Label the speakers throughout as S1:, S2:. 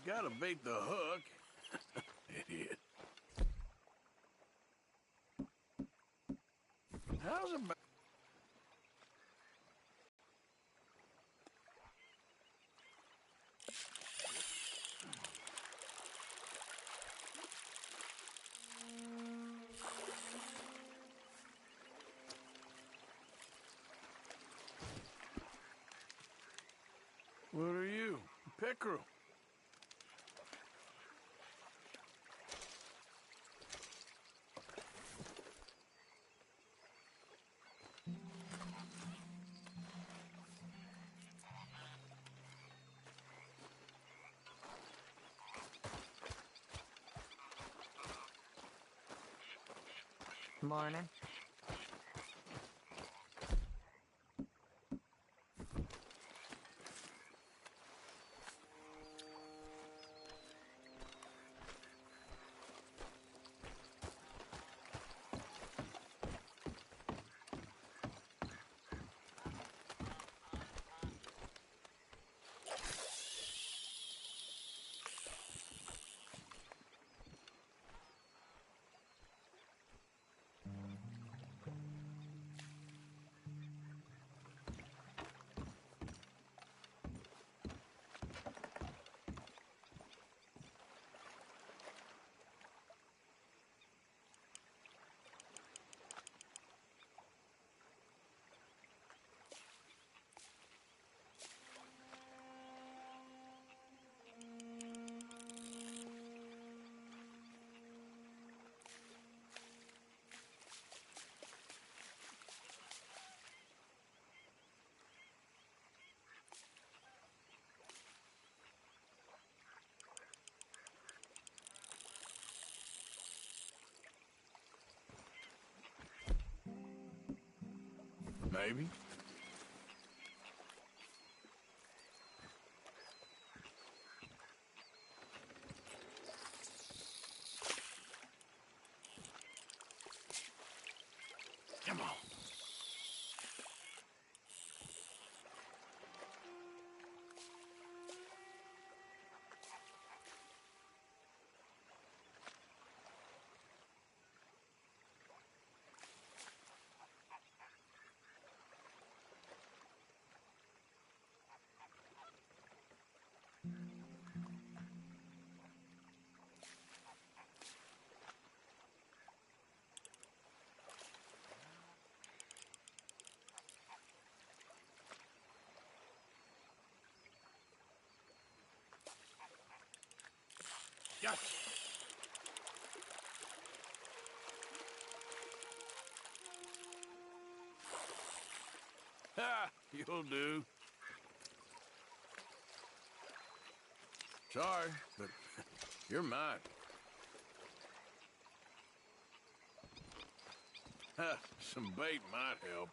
S1: Gotta bait the hook. Idiot. How's it? What are you? Pickerel.
S2: Morning.
S1: Maybe. Come on. Gotcha. Ha! You'll do. Sorry, but you're mine. Ha! Some bait might help.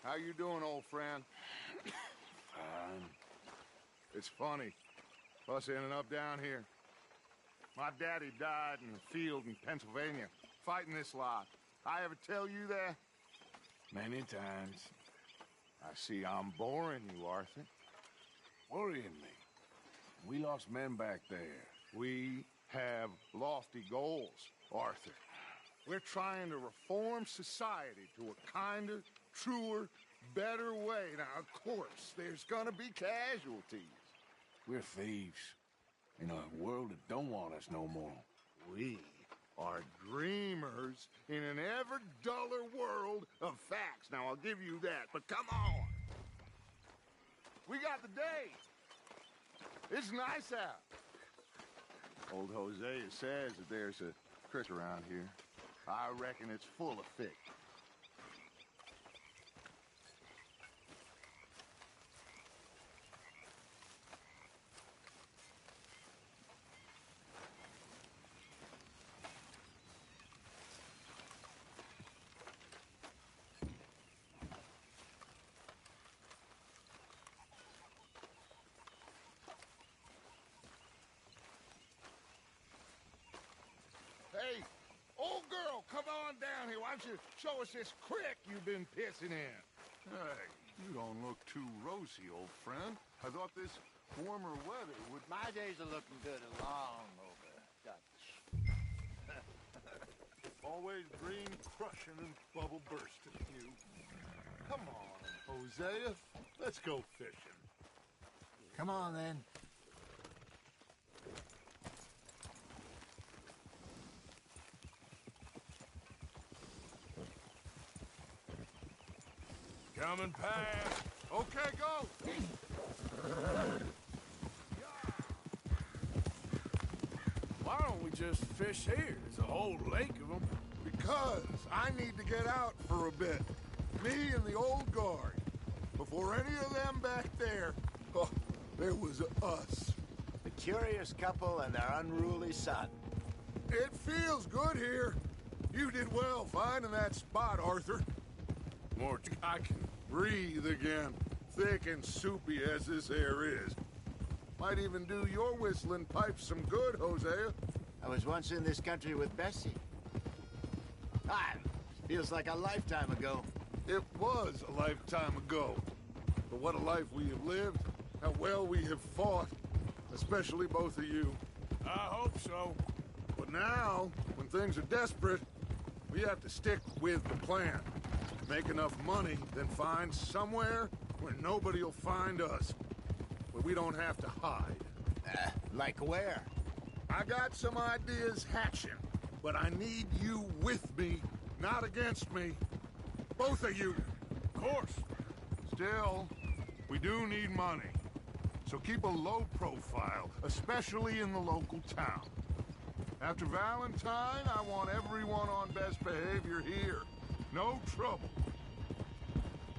S3: How you doing, old friend?
S1: Fine.
S3: It's funny, us ending up down here. My daddy died in the field in Pennsylvania, fighting this lot. I ever tell you that?
S1: Many times.
S3: I see I'm boring you, Arthur.
S1: worrying me. We lost men back there.
S3: We have lofty goals, Arthur. We're trying to reform society to a kinder, truer, better way. Now, of course, there's gonna be casualties.
S1: We're thieves in a world that don't want us no more.
S3: We are dreamers in an ever duller world of facts. Now, I'll give you that, but come on. We got the day. It's nice out. Old Hosea says that there's a creek around here. I reckon it's full of fish. Hey, old girl, come on down here. Why don't you show us this creek you've been pissing in? Hey, you don't look too rosy, old friend. I thought this warmer weather would...
S2: My days are looking good and long over, Dutch.
S3: Always dream crushing and bubble bursting, you. Come on, Hosea. Let's go fishing.
S2: Come on, then.
S1: Coming past.
S3: Okay, go.
S1: Why don't we just fish here? There's a whole lake of them.
S3: Because I need to get out for a bit. Me and the old guard. Before any of them back there, oh, there was us.
S2: The curious couple and their unruly son.
S3: It feels good here. You did well finding that spot, Arthur.
S1: More
S3: I can breathe again, thick and soupy as this air is. Might even do your whistling pipes some good, Hosea.
S2: I was once in this country with Bessie. Ah, feels like a lifetime ago.
S3: It was a lifetime ago. But what a life we have lived, how well we have fought, especially both of you.
S1: I hope so.
S3: But now, when things are desperate, we have to stick with the plan. Make enough money, then find somewhere where nobody will find us. Where we don't have to hide.
S2: Like where?
S3: I got some ideas hatching, but I need you with me, not against me. Both of you.
S1: Of course.
S3: Still, we do need money. So keep a low profile, especially in the local town. After Valentine, I want everyone on best behavior here. No trouble.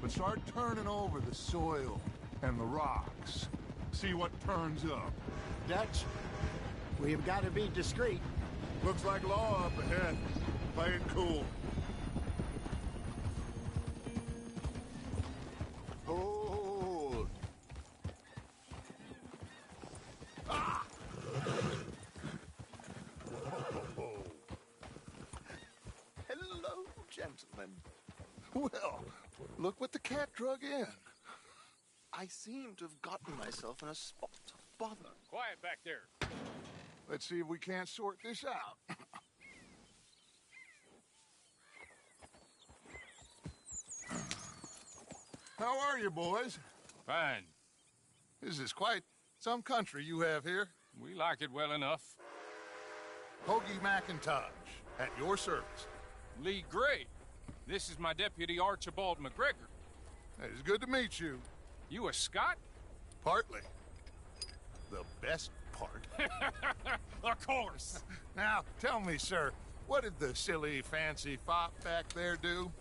S3: But start turning over the soil and the rocks. See what turns up.
S2: Dutch, we've got to be discreet.
S3: Looks like law up ahead. Play it cool.
S2: Hold.
S3: Ah!
S2: Hello, gentlemen.
S3: Well, look what the cat drug in.
S4: I seem to have gotten myself in a spot of bother.
S1: Quiet back there.
S3: Let's see if we can't sort this out. How are you, boys?
S5: Fine.
S3: This is quite some country you have here.
S5: We like it well enough.
S3: Hoagie McIntosh, at your service.
S5: Lee Gray. This is my deputy Archibald McGregor.
S3: It's good to meet you.
S5: You a Scot?
S3: Partly. The best part.
S5: Of course.
S3: Now, tell me, sir, what did the silly, fancy fop back there do?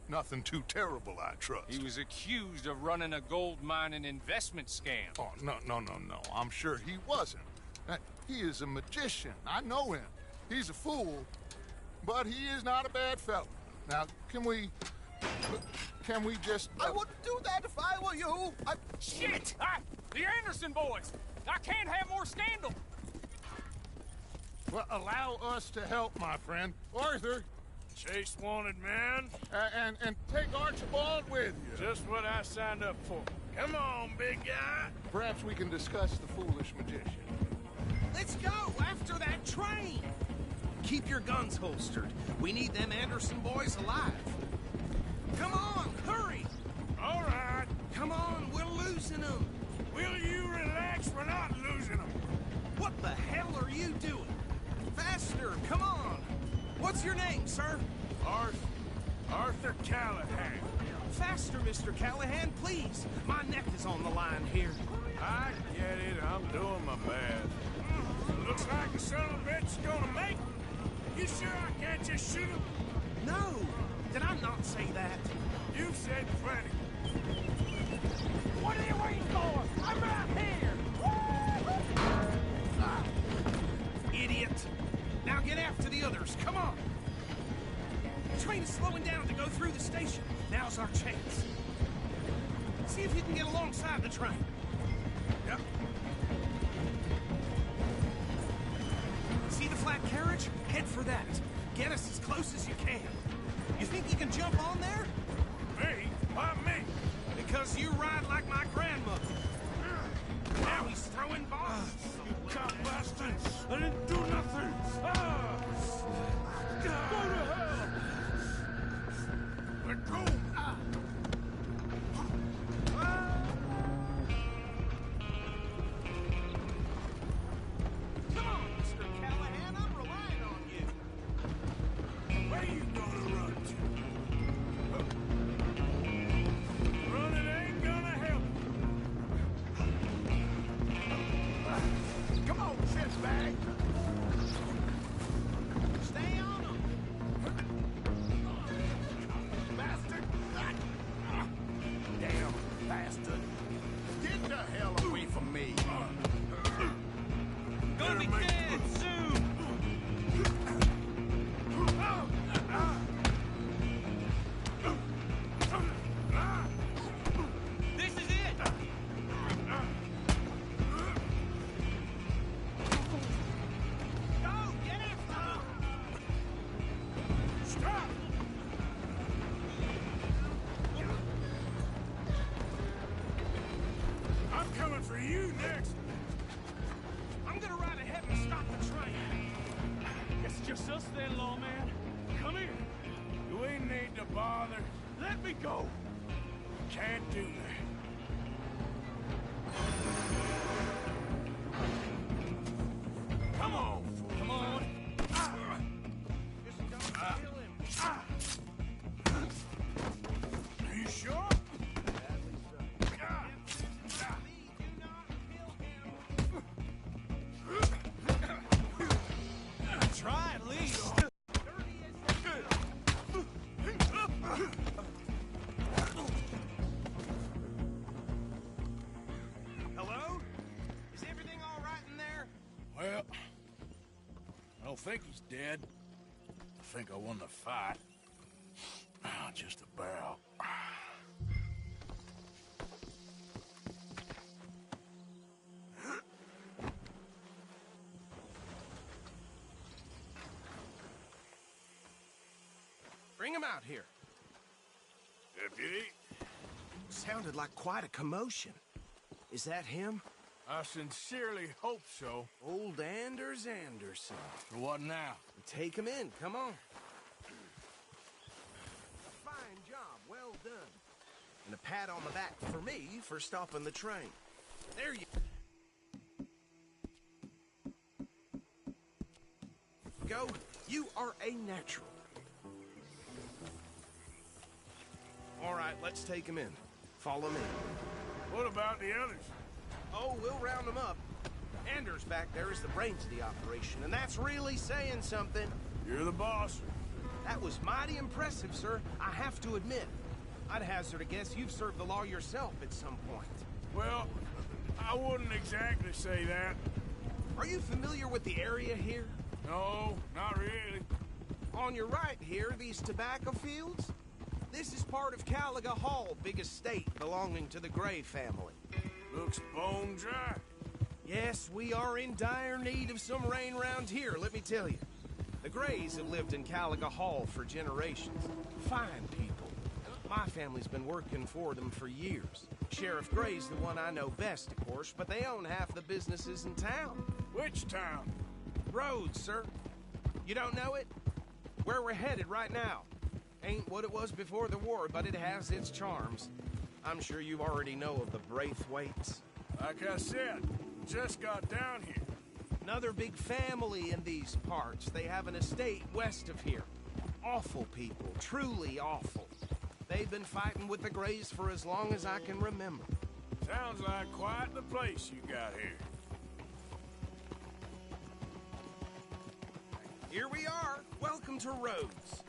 S3: Nothing too terrible, I trust.
S5: He was accused of running a gold mining investment scam.
S3: Oh, no. I'm sure he wasn't. He is a magician. I know him. He's a fool, but he is not a bad fellow. Now, can we just...
S4: I wouldn't do that if I were you.
S5: Shit! The Anderson boys! I can't have more scandal!
S3: Well, allow us to help, my friend. Arthur,
S1: Chase wanted man.
S3: And take Archibald with you.
S1: Just what I signed up for. Come on, big guy.
S3: Perhaps we can discuss the foolish magician.
S6: Let's go after that train! Keep your guns holstered. We need them Anderson boys alive. Come on, hurry!
S1: All right.
S6: Come on, we're losing them.
S1: Will you relax? We're not losing them.
S6: What the hell are you doing? Faster, come on! What's your name, sir?
S1: Arthur Callahan.
S6: Faster, Mr. Callahan, please. My neck is on the line here.
S1: I get it. I'm doing my best. Looks like the son of a bitch is gonna make it. You sure I can't just shoot him?
S6: No! Did I not say that?
S1: You've said plenty.
S5: What are you waiting for? I'm right here!
S6: Idiot! Now get after the others, come on! The train is slowing down to go through the station. Now's our chance. See if you can get alongside the train. Yep. See the flat carriage? Head for that. Get us as close as you can. You think you can jump on there?
S1: Me? Why me?
S6: Because you ride like my grandmother. Now he's throwing bombs.
S1: You cop bastard! I didn't do nothing! Ah! Go to hell! Let go!
S6: Come on, Mr. Callahan, I'm relying on you.
S1: Where you gonna run to? Running ain't gonna help.
S2: Come on, shitbag.
S6: Stay on him.
S2: Bastard. Damn bastard. Get the hell away from me.
S6: Gonna be dead soon. This is it. Go, get after him.
S1: Stop! I'm coming for you next.
S6: I'm gonna ride ahead and stop the train.
S5: It's just us then, lawman. Come here.
S1: You ain't need to bother.
S5: Let me go.
S1: Can't do that. Come on, fool.
S5: Come on.
S6: Just don't kill him.
S1: Are you sure?
S6: Please do not kill him.
S5: Try at least.
S6: Hello? Is everything all right in there?
S1: Well, I don't think he's dead. I think I won the fight. Just about.
S6: Bring him out here.
S1: Deputy,
S6: Sounded like quite a commotion. Is that him?
S1: I sincerely hope so.
S6: Old Anders Anderson.
S1: For what now?
S6: Take him in, come on. Fine job, well done. And a pat on the back for me for stopping the train. There you go. You are a natural. All right, let's take him in. Follow me.
S1: What about the others?
S6: Oh, we'll round them up. Anders back there is the brains of the operation, and that's really saying something.
S1: You're the boss.
S6: That was mighty impressive, sir. I have to admit. I'd hazard a guess you've served the law yourself at some point.
S1: Well, I wouldn't exactly say that.
S6: Are you familiar with the area here?
S1: No, not really.
S6: On your right here, these tobacco fields? This is part of Caliga Hall, big estate belonging to the Gray family.
S1: Looks bone dry.
S6: Yes, we are in dire need of some rain round here, let me tell you. The Grays have lived in Caliga Hall for generations. Fine people. My family's been working for them for years. Sheriff Gray's the one I know best, of course, but they own half the businesses in town.
S1: Which town?
S6: Rhodes, sir. You don't know it? Where we're headed right now. Ain't what it was before the war, but it has its charms. I'm sure you already know of the Braithwaites.
S1: Like I said, just got down here.
S6: Another big family in these parts. They have an estate west of here. Awful people, truly awful. They've been fighting with the Grays for as long as I can remember.
S1: Sounds like quite the place you got here.
S6: Here we are. Welcome to Rhodes.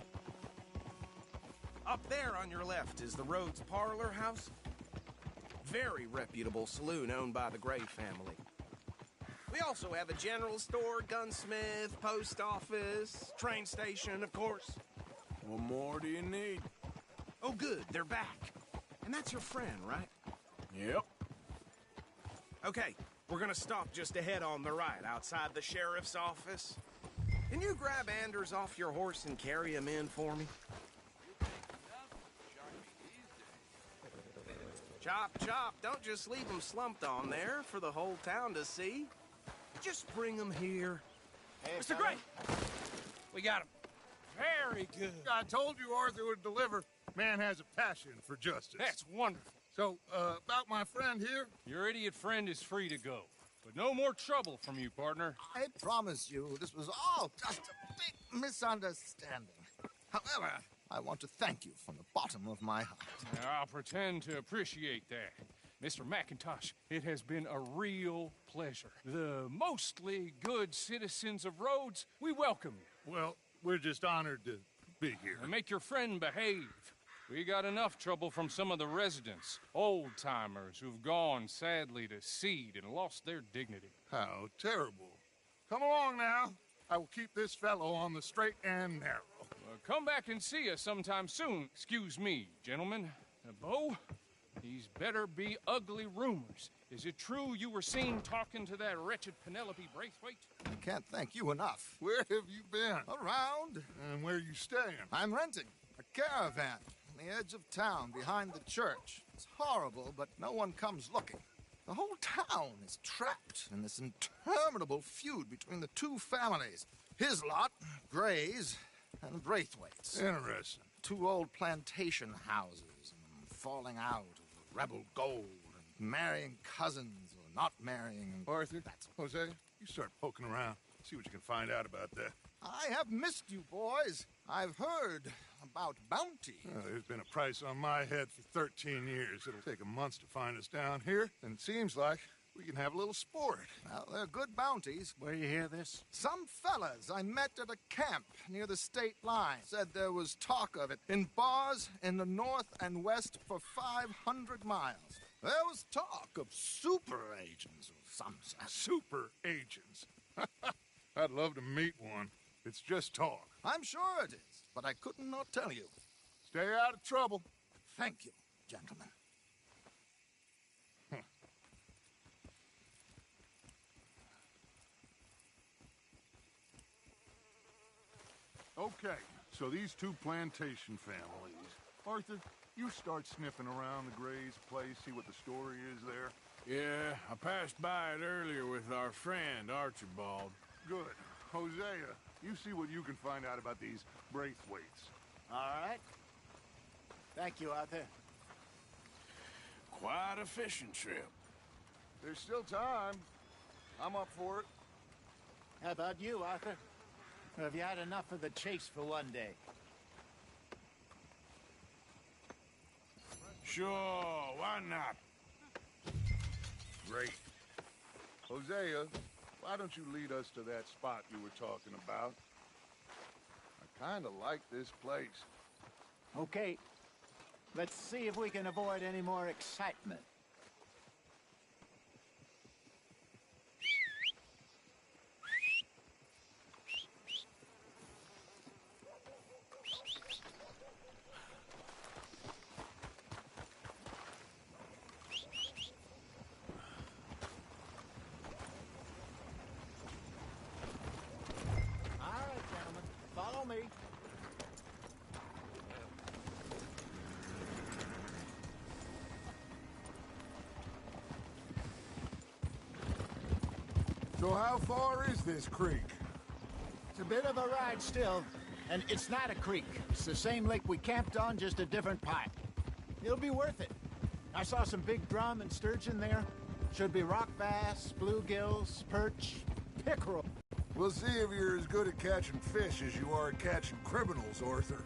S6: Up there on your left is the Rhodes Parlor House. Very reputable saloon owned by the Gray family. We also have a general store, gunsmith, post office, train station, of course.
S1: What more do you need?
S6: Oh, good, they're back. And that's your friend, right?
S1: Yep.
S6: Okay, we're gonna stop just ahead on the right, outside the sheriff's office. Can you grab Anders off your horse and carry him in for me? Chop, chop, don't just leave him slumped on there for the whole town to see. Just bring him here.
S2: Hey,
S5: Mr. Gray! We got him. Very good.
S3: I told you Arthur would deliver. Man has a passion for justice.
S5: That's wonderful.
S3: So, about my friend here?
S5: Your idiot friend is free to go. But no more trouble from you, partner.
S7: I promise you, this was all just a big misunderstanding. However, I want to thank you from the bottom of my heart.
S5: Now, I'll pretend to appreciate that. Mr. McIntosh, it has been a real pleasure. The mostly good citizens of Rhodes, we welcome you.
S3: Well, we're just honored to be here.
S5: And make your friend behave. We got enough trouble from some of the residents, old-timers who've gone, sadly, to seed and lost their dignity.
S3: How terrible. Come along now. I will keep this fellow on the straight and narrow.
S5: Come back and see us sometime soon. Excuse me, gentlemen. Bo, these better be ugly rumors. Is it true you were seen talking to that wretched Penelope Braithwaite?
S7: I can't thank you enough.
S3: Where have you been?
S7: Around.
S3: And where you staying?
S7: I'm renting a caravan on the edge of town behind the church. It's horrible, but no one comes looking. The whole town is trapped in this interminable feud between the two families. His lot, Grays, and Braithwaite's.
S3: Interesting.
S7: Two old plantation houses, and falling out of rebel gold, and marrying cousins or not marrying. And
S3: Arthur,
S7: that's
S3: Jose, you start poking around. See what you can find out about that.
S7: I have missed you, boys. I've heard about bounty.
S3: There's been a price on my head for 13 years. It'll take a month to find us down here, and it seems like we can have a little sport.
S7: Well, they're good bounties.
S2: Where you hear this?
S7: Some fellas I met at a camp near the state line said there was talk of it in bars in the north and west for 500 miles. There was talk of super agents of some sort.
S3: Super agents. I'd love to meet one. It's just talk.
S7: I'm sure it is, but I couldn't not tell you.
S3: Stay out of trouble.
S7: Thank you, gentlemen.
S3: Okay, so these two plantation families. Arthur, you start sniffing around the Grays' place, see what the story is there.
S1: Yeah, I passed by it earlier with our friend, Archibald.
S3: Good. Hosea, you see what you can find out about these Braithwaites.
S2: All right. Thank you, Arthur.
S1: Quite a fishing trip.
S3: There's still time. I'm up for it.
S2: How about you, Arthur? Or have you had enough of the chase for one day?
S1: Sure, why not?
S3: Great. Hosea, why don't you lead us to that spot you were talking about? I kind of like this place.
S2: Okay. Let's see if we can avoid any more excitement. All right, gentlemen.
S3: So how far is this creek?
S2: It's a bit of a ride still, and it's not a creek. It's the same lake we camped on, just a different pipe. It'll be worth it. I saw some big drum and sturgeon there. Should be rock bass, bluegills, perch, pickerel.
S3: We'll see if you're as good at catching fish as you are at catching criminals, Arthur.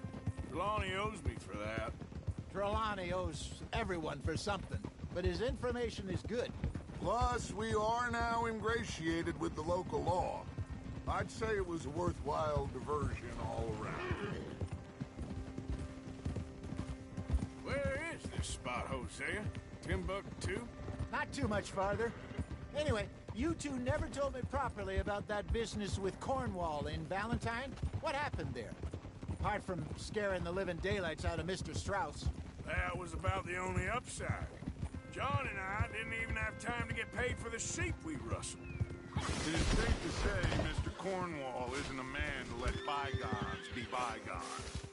S1: Trelawney owes me for that.
S2: Trelawney owes everyone for something, but his information is good.
S3: Plus, we are now ingratiated with the local law. I'd say it was a worthwhile diversion all around.
S1: Where is this spot, Hosea? Timbuktu?
S2: Not too much farther. Anyway, you two never told me properly about that business with Cornwall in Valentine. What happened there? Apart from scaring the living daylights out of Mr. Strauss.
S1: That was about the only upside. John and I didn't even have time to get paid for the sheep we rustled.
S3: It is safe to say Mr. Cornwall isn't a man to let bygones be bygones.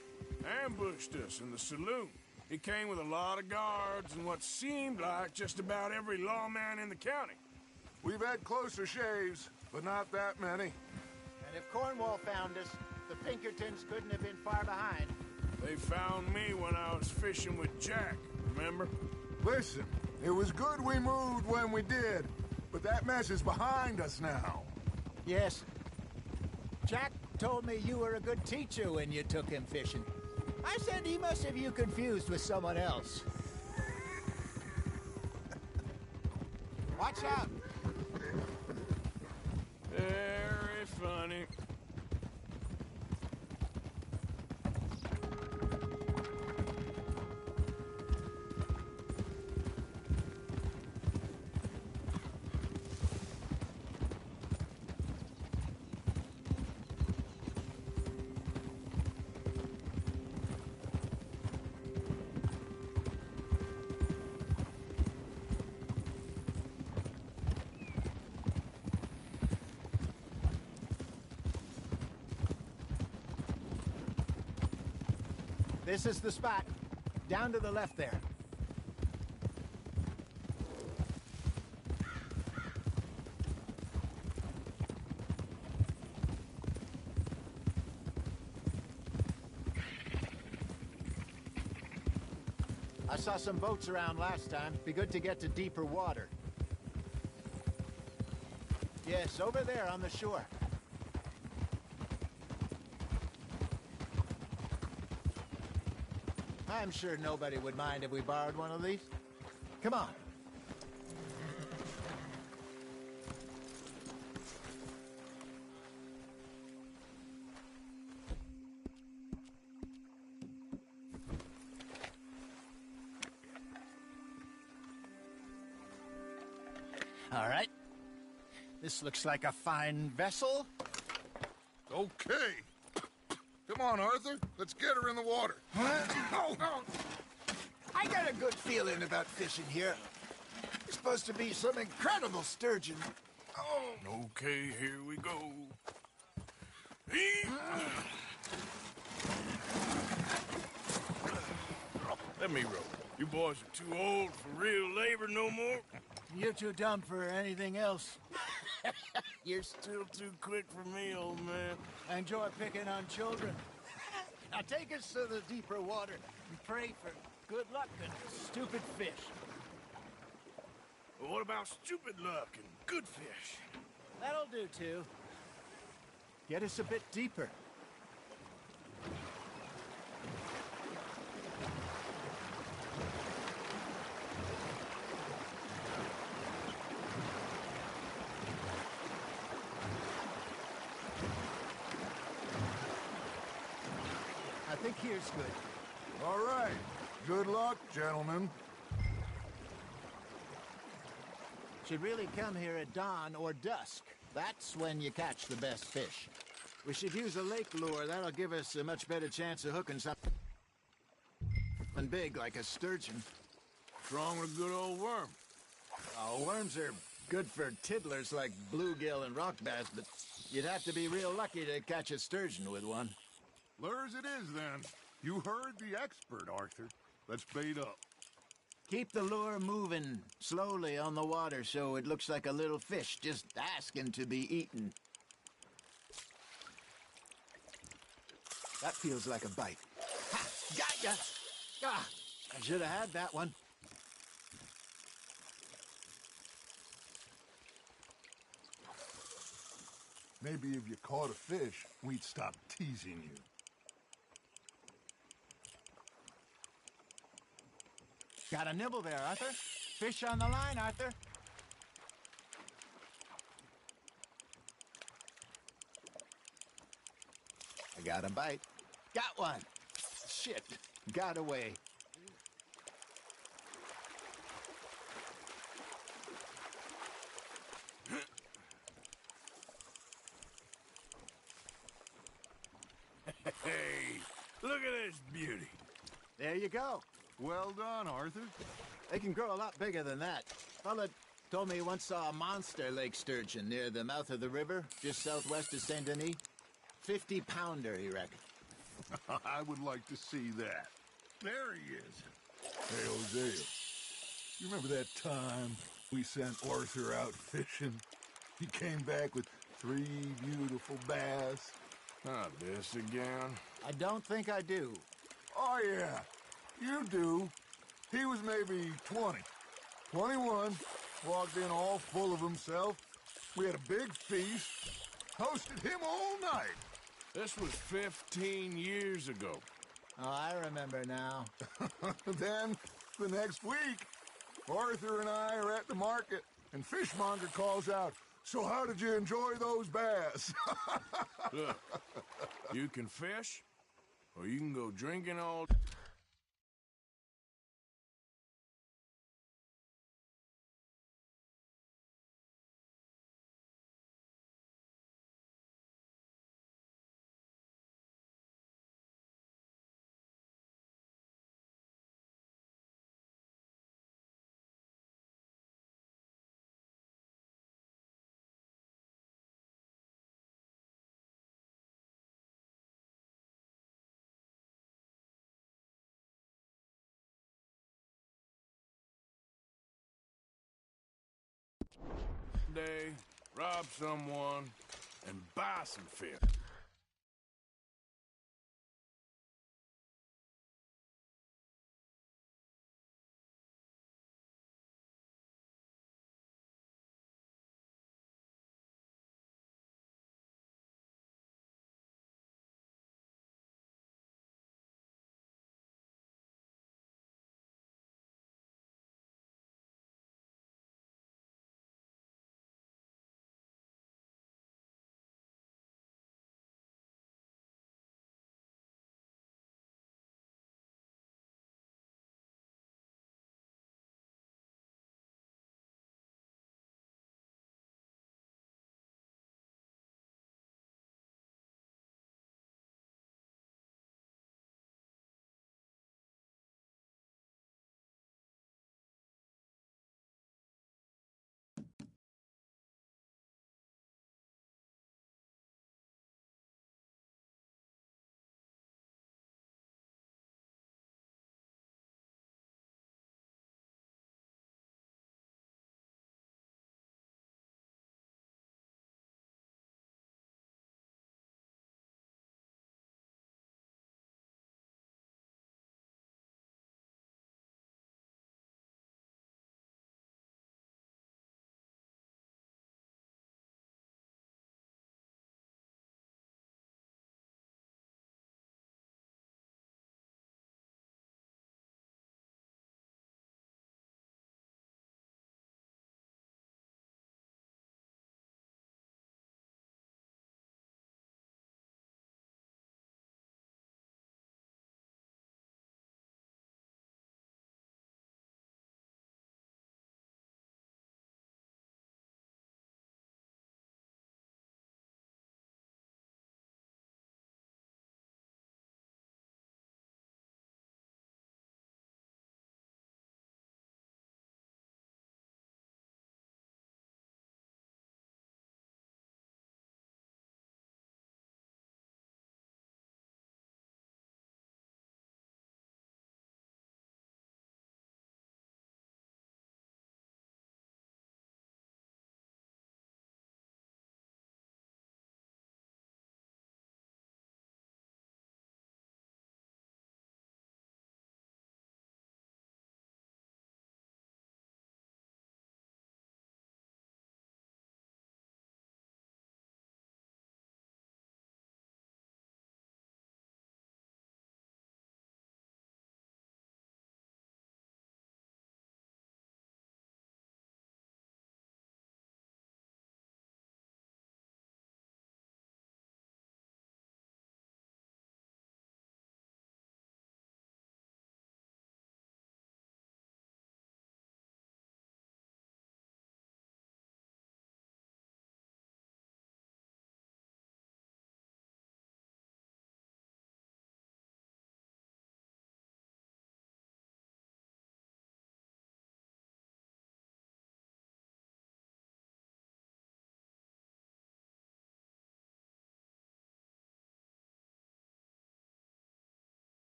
S1: Ambushed us in the saloon. He came with a lot of guards and what seemed like just about every lawman in the county.
S3: We've had closer shaves, but not that many.
S2: And if Cornwall found us, the Pinkertons couldn't have been far behind.
S1: They found me when I was fishing with Jack, remember?
S3: Listen, it was good we moved when we did, but that mess is behind us now.
S2: Yes. Jack told me you were a good teacher when you took him fishing. I said he must have you confused with someone else. Watch out!
S1: Very funny.
S2: This is the spot. Down to the left there. I saw some boats around last time. Be good to get to deeper water. Yes, over there on the shore. I'm sure nobody would mind if we borrowed one of these. Come on. All right. This looks like a fine vessel.
S3: Okay. Come on, Arthur. Let's get her in the water.
S2: Oh. I got a good feeling about fishing here. It's supposed to be some incredible sturgeon. Oh.
S1: Okay, here we go. Let me row. You boys are too old for real labor no more.
S2: You're too dumb for anything else.
S1: You're still too quick for me, old man.
S2: I enjoy picking on children. Now take us to the deeper water and pray for good luck and stupid fish.
S1: Well, what about stupid luck and good fish?
S2: That'll do, too. Get us a bit deeper. I think here's good.
S3: All right. Good luck, gentlemen.
S2: Should really come here at dawn or dusk. That's when you catch the best fish. We should use a lake lure. That'll give us a much better chance of hooking something big like a sturgeon.
S1: What's wrong with a good old worm?
S2: Oh, worms are good for tiddlers like bluegill and rock bass, but you'd have to be real lucky to catch a sturgeon with one.
S3: Lures it is, then. You heard the expert, Arthur. Let's bait up.
S2: Keep the lure moving slowly on the water so it looks like a little fish just asking to be eaten. That feels like a bite. Ha! Got ya! Ah, I should have had that one.
S3: Maybe if you caught a fish, we'd stop teasing you.
S2: Got a nibble there, Arthur. Fish on the line, Arthur. I got a bite. Got one. Shit. Got away.
S1: Hey, look at this beauty.
S2: There you go.
S3: Well done, Arthur.
S2: They can grow a lot bigger than that. Fella told me he once saw a monster lake sturgeon near the mouth of the river, just southwest of Saint Denis. 50-pounder, he reckoned.
S3: I would like to see that. There he is. Hey, Hosea. You remember that time we sent Arthur out fishing? He came back with 3 beautiful bass.
S1: Not this again.
S2: I don't think I do.
S3: Oh, yeah. You do. He was maybe 20. 21. Walked in all full of himself. We had a big feast. Hosted him all night.
S1: This was 15 years ago.
S2: Oh, I remember now.
S3: Then, the next week, Arthur and I are at the market, and Fishmonger calls out, "So how did you enjoy those bass?"
S1: Look, you can fish, or you can go drinking all day, rob someone, and buy some fish.